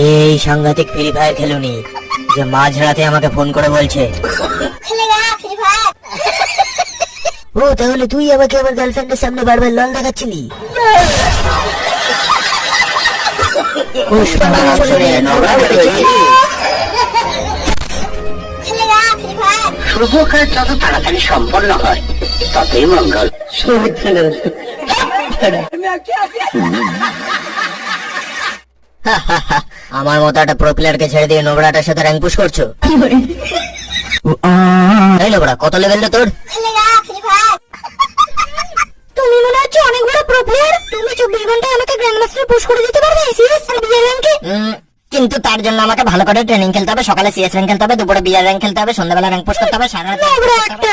এই সাংঘাতিক free fire খেলুনি যে মাঝরাতে আমাকে ফোন করে বলছে ও তাহলে তুই আমাকে আমার গার্লফ্রেন্ডের সামনে বারবার লল দেখাচ্ছিলি। শুভ কাজ যত তাড়াতাড়ি সম্পন্ন হয় ততই মঙ্গল। আমার মতো একটা প্রো প্লেয়ারকে ছেড়ে দিয়ে নোবরাটার সাথে র্যাঙ্ক পুশ করছো। এই নোবরা কত লেভেল রে তোর? তুমি মনে হচ্ছে অনেক বড় প্রো প্লেয়ার। তুমি 24 ঘন্টায় আমাকে গ্র্যান্ড মাস্টার পুশ করে দিতে পারবে সিরিয়াস বিয়ার র্যাঙ্কে? কিন্তু তার জন্য আমাকে ভালো করে ট্রেনিং খেলতে হবে, সকালে সিএস র্যাঙ্ক খেলতে হবে, দুপুরে বিআর র্যাঙ্ক খেলতে হবে, সন্ধ্যাবেলা র্যাঙ্ক পুশ করতে হবে, সারা রাত নোবরা একটা